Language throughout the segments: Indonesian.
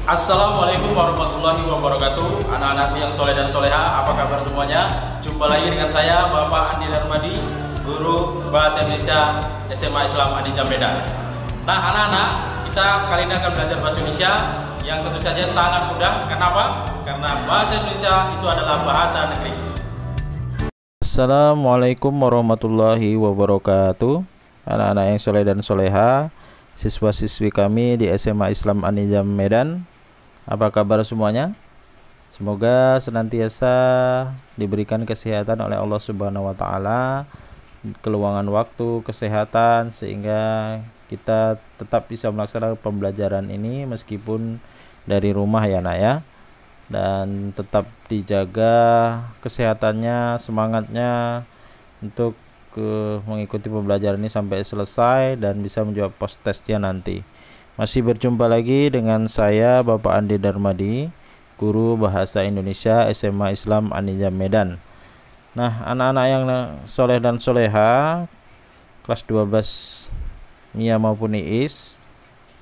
Assalamualaikum warahmatullahi wabarakatuh. Anak-anak yang soleh dan soleha, apa kabar semuanya? Jumpa lagi dengan saya, Bapak Andi Darmadi, Guru Bahasa Indonesia SMA Islam Adi Medan. Nah anak-anak, kita kali ini akan belajar Bahasa Indonesia yang tentu saja sangat mudah. Kenapa? Karena Bahasa Indonesia itu adalah bahasa negeri. Assalamualaikum warahmatullahi wabarakatuh. Anak-anak yang soleh dan soleha, siswa-siswi kami di SMA Islam Adi Medan, apa kabar semuanya? Semoga senantiasa diberikan kesehatan oleh Allah Subhanahu wa taala, keluangan waktu, kesehatan, sehingga kita tetap bisa melaksanakan pembelajaran ini meskipun dari rumah ya nak ya. Dan tetap dijaga kesehatannya, semangatnya untuk mengikuti pembelajaran ini sampai selesai dan bisa menjawab post testnya nanti. Masih berjumpa lagi dengan saya Bapak Andi Darmadi, Guru Bahasa Indonesia SMA Islam Adi Medan. Nah anak-anak yang soleh dan soleha kelas 12 MIA maupun IIS,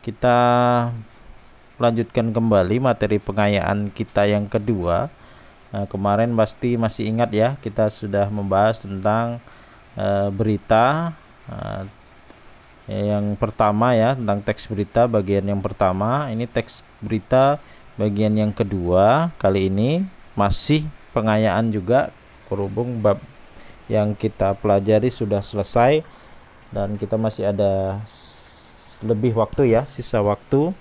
kita lanjutkan kembali materi pengayaan kita yang kedua. Kemarin pasti masih ingat ya, kita sudah membahas tentang berita yang pertama ya, tentang teks berita bagian yang pertama. Ini teks berita bagian yang kedua. Kali ini masih pengayaan juga, berhubung bab yang kita pelajari sudah selesai dan kita masih ada lebih waktu ya, sisa waktu.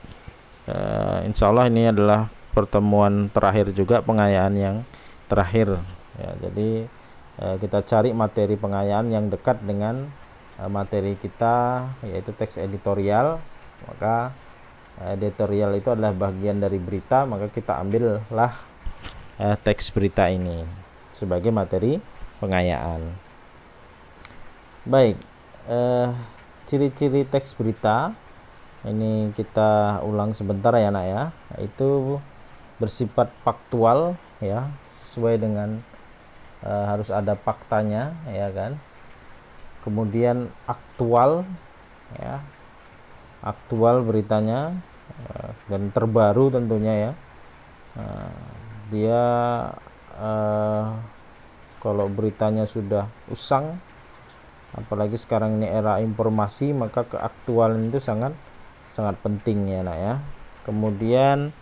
Insya Allah ini adalah pertemuan terakhir juga, pengayaan yang terakhir ya. Jadi kita cari materi pengayaan yang dekat dengan materi kita, yaitu teks editorial. Maka editorial itu adalah bagian dari berita, maka kita ambillah teks berita ini sebagai materi pengayaan. Baik, ciri-ciri teks berita ini kita ulang sebentar ya nak ya. Itu bersifat faktual ya, sesuai dengan harus ada faktanya ya kan. Kemudian aktual ya, aktual beritanya, dan terbaru tentunya ya. Dia kalau beritanya sudah usang, apalagi sekarang ini era informasi, maka keaktualan itu sangat penting ya nak ya. Kemudian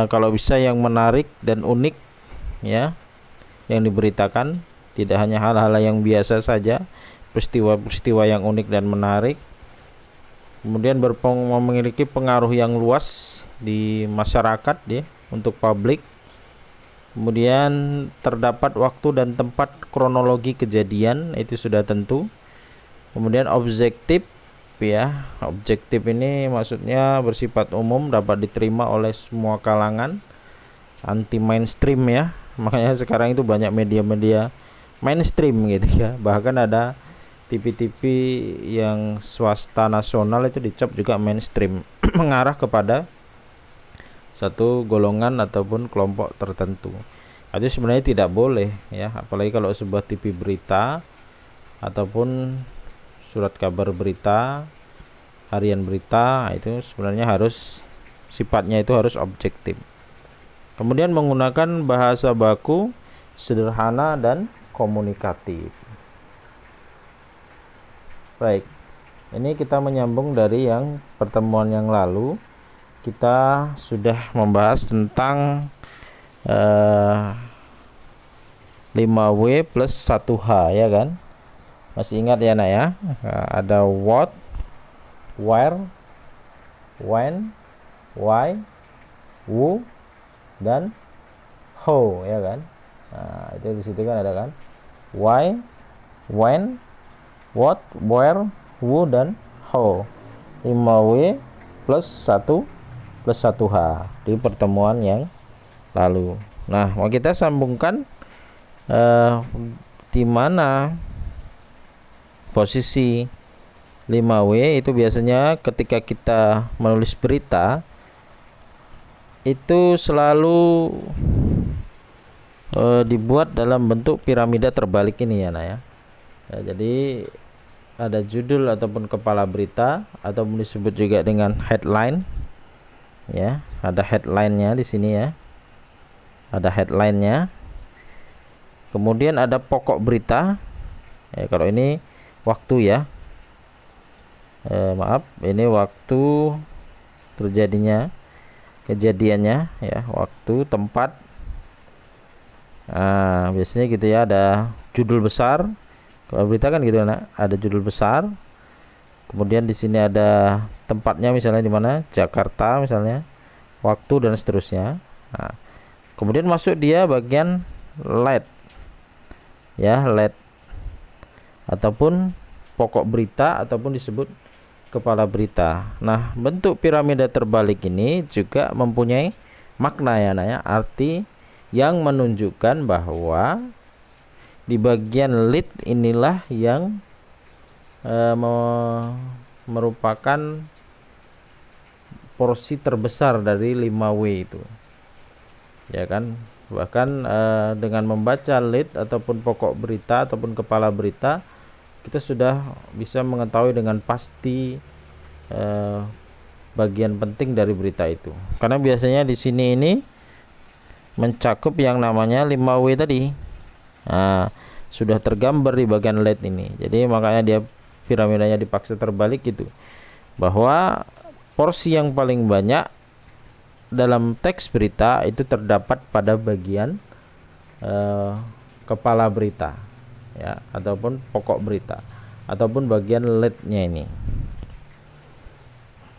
kalau bisa yang menarik dan unik ya yang diberitakan, tidak hanya hal-hal yang biasa saja, peristiwa-peristiwa yang unik dan menarik. Kemudian memiliki pengaruh yang luas di masyarakat ya, untuk publik. Kemudian terdapat waktu dan tempat kronologi kejadian, itu sudah tentu. Kemudian objektif ya, objektif ini maksudnya bersifat umum, dapat diterima oleh semua kalangan, anti mainstream ya. Makanya sekarang itu banyak media-media mainstream gitu ya, bahkan ada TV-TV yang swasta nasional itu dicap juga mainstream, mengarah kepada satu golongan ataupun kelompok tertentu. Itu sebenarnya tidak boleh ya, apalagi kalau sebuah TV berita ataupun surat kabar berita, harian berita, itu sebenarnya harus sifatnya itu harus objektif. Kemudian menggunakan bahasa baku sederhana dan komunikatif. Baik, ini kita menyambung dari yang pertemuan yang lalu. Kita sudah membahas tentang 5W plus 1H ya kan. Masih ingat ya nak ya? Ada what, where, when, why, who, dan how ya kan. Nah, itu di situ kan ada kan, why, when, what, where, who, dan how. 5W plus 1 plus 1H di pertemuan yang lalu. Nah, mau kita sambungkan di mana posisi 5W itu biasanya ketika kita menulis berita itu selalu dibuat dalam bentuk piramida terbalik ini ya nak ya. Jadi ada judul ataupun kepala berita, ataupun disebut juga dengan headline. ya, ada headline-nya di sini ya. Ada headline-nya. Kemudian ada pokok berita. Ya, kalau ini waktu ya. Maaf, ini waktu terjadinya kejadiannya ya, waktu, tempat. Nah, biasanya gitu ya, ada judul besar. Kalau berita kan gitu nah, ada judul besar. Kemudian di sini ada tempatnya, misalnya di mana, Jakarta misalnya, waktu dan seterusnya. Nah, kemudian masuk dia bagian lead ya, lead ataupun pokok berita ataupun disebut kepala berita. Nah, bentuk piramida terbalik ini juga mempunyai makna ya, Naya, arti yang menunjukkan bahwa di bagian lead inilah yang merupakan porsi terbesar dari 5W itu. Ya kan? Bahkan dengan membaca lead ataupun pokok berita ataupun kepala berita, kita sudah bisa mengetahui dengan pasti bagian penting dari berita itu. Karena biasanya di sini ini mencakup yang namanya 5W tadi. Nah, sudah tergambar di bagian lead ini. Jadi makanya dia piramidanya dipaksa terbalik gitu. Bahwa porsi yang paling banyak dalam teks berita itu terdapat pada bagian kepala berita ya, ataupun pokok berita, ataupun bagian lead-nya ini.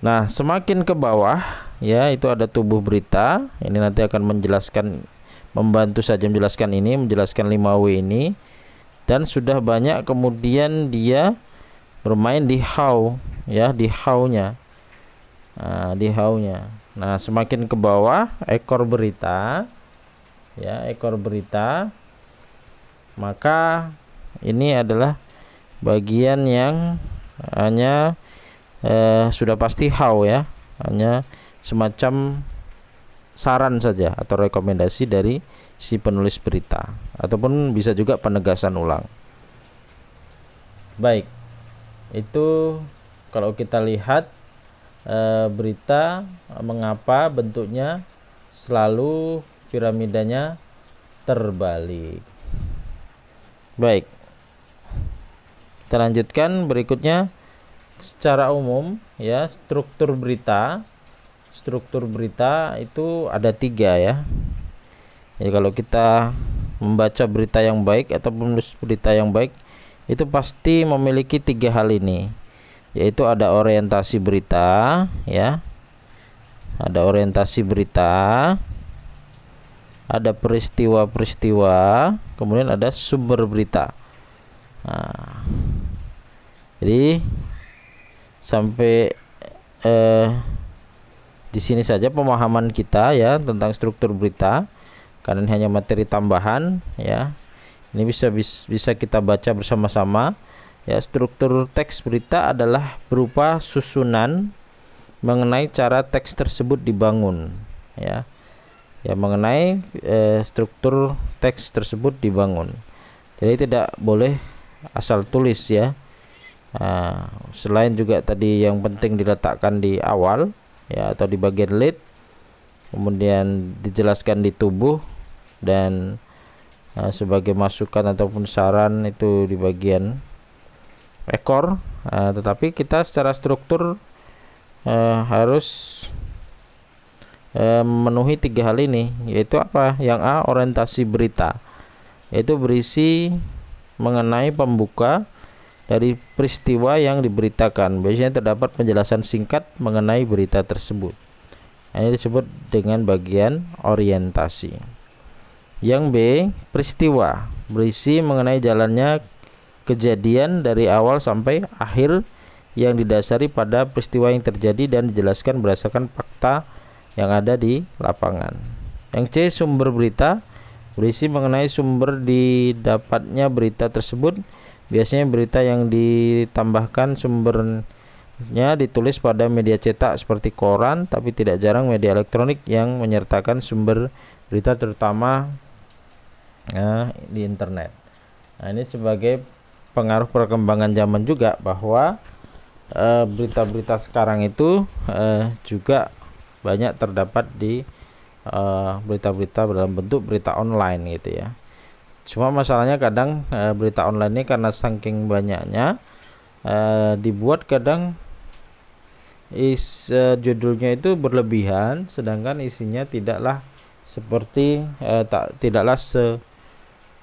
Nah, semakin ke bawah ya, itu ada tubuh berita. Ini nanti akan menjelaskan, membantu saja menjelaskan ini, menjelaskan 5W ini. Dan sudah banyak kemudian dia bermain di how ya, di how-nya. Nah, di how-nya. Nah, semakin ke bawah ekor berita ya, ekor berita, maka ini adalah bagian yang hanya sudah pasti how ya, hanya semacam saran saja atau rekomendasi dari si penulis berita, ataupun bisa juga penegasan ulang. Baik, itu kalau kita lihat berita, mengapa bentuknya selalu piramidanya terbalik. Baik, kita lanjutkan berikutnya. Secara umum ya, struktur berita itu ada 3 ya. Jadi kalau kita membaca berita yang baik atau menulis berita yang baik, itu pasti memiliki 3 hal ini, yaitu ada orientasi berita ya, ada orientasi berita, ada peristiwa-peristiwa, kemudian ada sumber berita. Nah, jadi sampai di sini saja pemahaman kita ya tentang struktur berita, karena ini hanya materi tambahan ya. Ini bisa kita baca bersama-sama ya. Struktur teks berita adalah berupa susunan mengenai cara teks tersebut dibangun ya. Ya, mengenai struktur teks tersebut dibangun. Jadi tidak boleh asal tulis ya. Selain juga tadi yang penting diletakkan di awal ya, atau di bagian lead, kemudian dijelaskan di tubuh, dan sebagai masukan ataupun saran itu di bagian ekor. Tetapi kita secara struktur harus memenuhi 3 hal ini, yaitu apa? Yang A, orientasi berita, yaitu berisi mengenai pembuka dari peristiwa yang diberitakan. Biasanya terdapat penjelasan singkat mengenai berita tersebut. Ini disebut dengan bagian orientasi. Yang B, peristiwa, berisi mengenai jalannya kejadian dari awal sampai akhir yang didasari pada peristiwa yang terjadi dan dijelaskan berdasarkan fakta yang ada di lapangan. Yang C, sumber berita, berisi mengenai sumber didapatnya berita tersebut. Biasanya berita yang ditambahkan sumbernya ditulis pada media cetak seperti koran, tapi tidak jarang media elektronik yang menyertakan sumber berita, terutama di internet. Nah, ini sebagai pengaruh perkembangan zaman juga, bahwa berita-berita sekarang itu juga banyak terdapat di berita-berita dalam bentuk berita online gitu ya. Cuma masalahnya kadang berita online ini karena saking banyaknya dibuat kadang judulnya itu berlebihan, sedangkan isinya tidaklah seperti tidaklah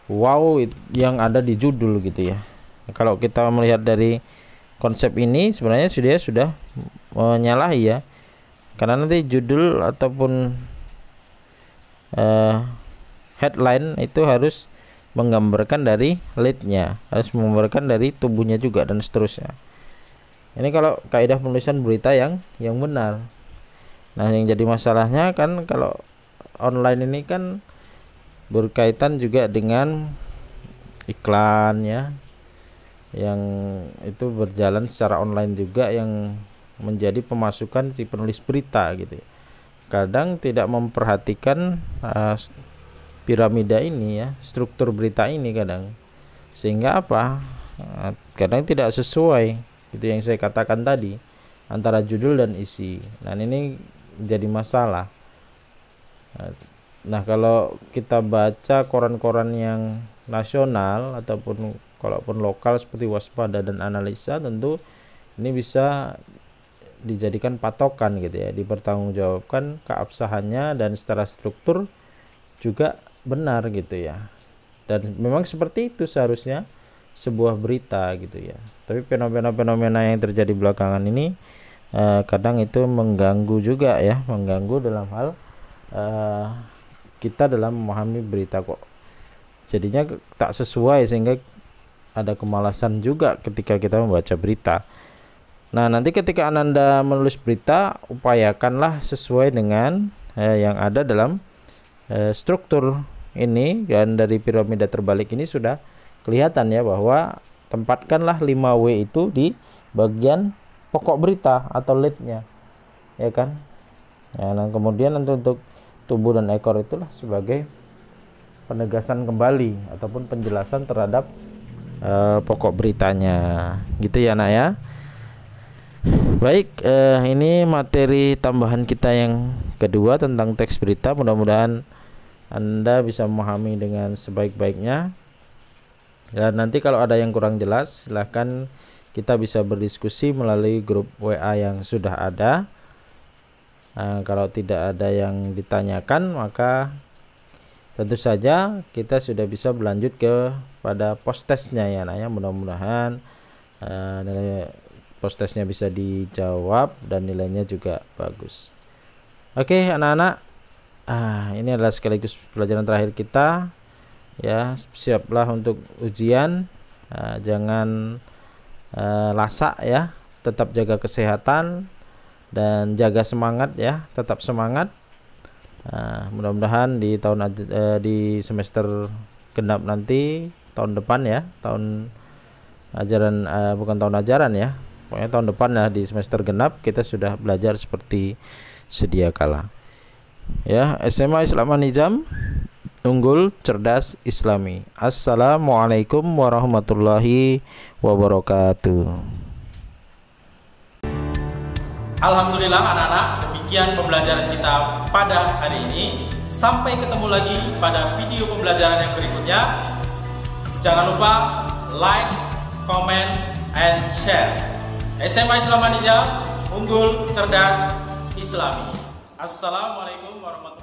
wow yang ada di judul gitu ya. Kalau kita melihat dari konsep ini sebenarnya sudah menyalahi ya, karena nanti judul ataupun headline itu harus menggambarkan dari leadnya, harus menggambarkan dari tubuhnya juga dan seterusnya. Ini kalau kaidah penulisan berita yang benar. Nah, yang jadi masalahnya kan kalau online ini kan berkaitan juga dengan iklan ya, yang itu berjalan secara online juga, yang menjadi pemasukan si penulis berita gitu ya. Kadang tidak memperhatikan piramida ini ya, struktur berita ini kadang, sehingga apa, kadang tidak sesuai itu yang saya katakan tadi antara judul dan isi. Nah, ini jadi masalah. Nah, kalau kita baca koran-koran yang nasional ataupun kalaupun lokal seperti Waspada dan Analisa, tentu ini bisa dijadikan patokan gitu ya, dipertanggungjawabkan keabsahannya dan secara struktur juga benar gitu ya. Dan memang seperti itu seharusnya sebuah berita gitu ya. Tapi fenomena-fenomena yang terjadi belakangan ini kadang itu mengganggu juga ya, mengganggu dalam hal kita dalam memahami berita kok. Jadinya tak sesuai sehingga ada kemalasan juga ketika kita membaca berita. Nah, nanti ketika Anda menulis berita, upayakanlah sesuai dengan yang ada dalam struktur ini, dan dari piramida terbalik ini sudah kelihatan ya bahwa tempatkanlah 5W itu di bagian pokok berita atau leadnya, ya kan? Ya, nah kemudian untuk tubuh dan ekor itulah sebagai penegasan kembali ataupun penjelasan terhadap pokok beritanya, gitu ya nak ya. Baik, ini materi tambahan kita yang kedua tentang teks berita. Mudah-mudahan Anda bisa memahami dengan sebaik-baiknya. Dan nanti kalau ada yang kurang jelas, silahkan kita bisa berdiskusi melalui grup WA yang sudah ada. Kalau tidak ada yang ditanyakan, maka tentu saja kita sudah bisa berlanjut pada post testnya ya nak ya. Mudah-mudahan nilai post testnya bisa dijawab dan nilainya juga bagus. Oke anak-anak, ini adalah sekaligus pelajaran terakhir kita ya. Siaplah untuk ujian, jangan lasak ya, tetap jaga kesehatan dan jaga semangat ya, tetap semangat. Mudah-mudahan di semester genap nanti tahun depan ya, tahun ajaran bukan tahun ajaran ya, pokoknya tahun depan ya, di semester genap kita sudah belajar seperti sedia kala ya. SMA Islam An-Nizam, unggul, cerdas, Islami. Assalamualaikum warahmatullahi wabarakatuh. Alhamdulillah anak-anak, demikian pembelajaran kita pada hari ini. Sampai ketemu lagi pada video pembelajaran yang berikutnya. Jangan lupa like, comment, and share. SMA Islam An-Nizam, unggul, cerdas, Islami. Assalamualaikum warahmatullahi wabarakatuh.